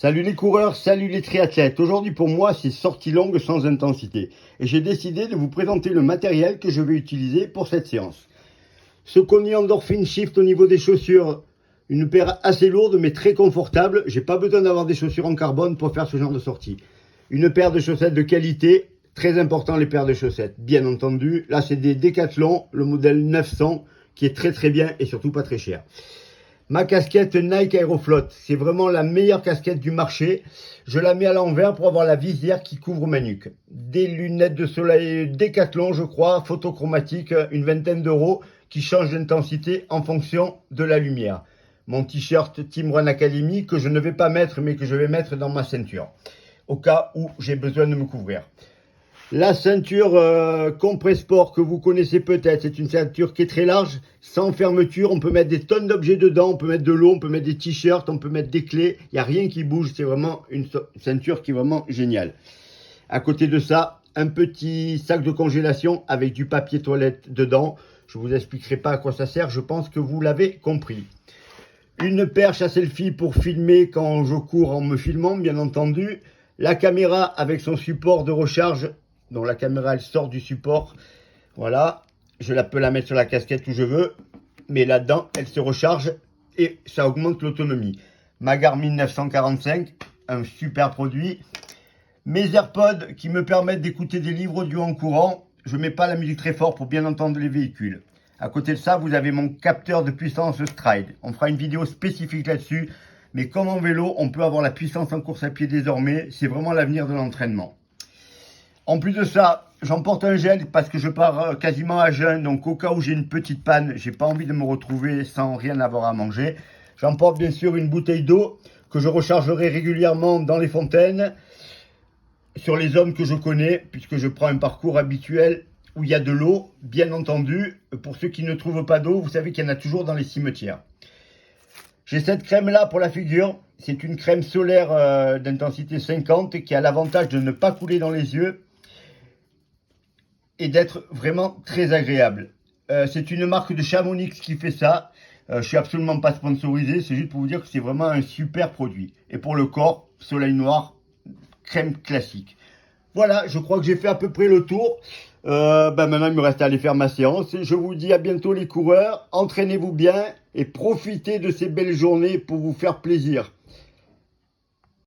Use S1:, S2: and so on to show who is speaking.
S1: Salut les coureurs, salut les triathlètes. Aujourd'hui pour moi c'est sortie longue sans intensité. Et j'ai décidé de vous présenter le matériel que je vais utiliser pour cette séance. Saucony Endorphin Shift au niveau des chaussures. Une paire assez lourde mais très confortable. J'ai pas besoin d'avoir des chaussures en carbone pour faire ce genre de sortie. Une paire de chaussettes de qualité. Très important les paires de chaussettes. Bien entendu, là c'est des Decathlon, le modèle 900 qui est très bien et surtout pas très cher. Ma casquette Nike Aeroflot, c'est vraiment la meilleure casquette du marché. Je la mets à l'envers pour avoir la visière qui couvre ma nuque. Des lunettes de soleil Decathlon, je crois, photochromatiques, une vingtaine d'euros, qui changent d'intensité en fonction de la lumière. Mon t-shirt Team Run Academy que je ne vais pas mettre, mais que je vais mettre dans ma ceinture, au cas où j'ai besoin de me couvrir. La ceinture Compressport que vous connaissez peut-être, c'est une ceinture qui est très large, sans fermeture. On peut mettre des tonnes d'objets dedans, on peut mettre de l'eau, on peut mettre des t-shirts, on peut mettre des clés. Il n'y a rien qui bouge, c'est vraiment une ceinture qui est vraiment géniale. À côté de ça, un petit sac de congélation avec du papier toilette dedans. Je ne vous expliquerai pas à quoi ça sert, je pense que vous l'avez compris. Une perche à selfie pour filmer quand je cours en me filmant, bien entendu. La caméra avec son support de recharge. Donc la caméra elle sort du support, voilà, je peux la mettre sur la casquette où je veux, mais là-dedans elle se recharge et ça augmente l'autonomie. Ma Garmin 945, un super produit. Mes AirPods qui me permettent d'écouter des livres audio en courant, je ne mets pas la musique très fort pour bien entendre les véhicules. À côté de ça, vous avez mon capteur de puissance Stride. On fera une vidéo spécifique là-dessus, mais comme en vélo, on peut avoir la puissance en course à pied désormais, c'est vraiment l'avenir de l'entraînement. En plus de ça, j'emporte un gel parce que je pars quasiment à jeun. Donc au cas où j'ai une petite panne, j'ai pas envie de me retrouver sans rien avoir à manger. J'emporte bien sûr une bouteille d'eau que je rechargerai régulièrement dans les fontaines. Sur les zones que je connais, puisque je prends un parcours habituel où il y a de l'eau, bien entendu. Pour ceux qui ne trouvent pas d'eau, vous savez qu'il y en a toujours dans les cimetières. J'ai cette crème là pour la figure. C'est une crème solaire d'intensité 50 qui a l'avantage de ne pas couler dans les yeux et d'être vraiment très agréable. C'est une marque de Chamonix qui fait ça. Je suis absolument pas sponsorisé, c'est juste pour vous dire que c'est vraiment un super produit. Et pour le corps, soleil noir, crème classique. Voilà, je crois que j'ai fait à peu près le tour. Maintenant, il me reste à aller faire ma séance. Je vous dis à bientôt les coureurs. Entraînez-vous bien et profitez de ces belles journées pour vous faire plaisir.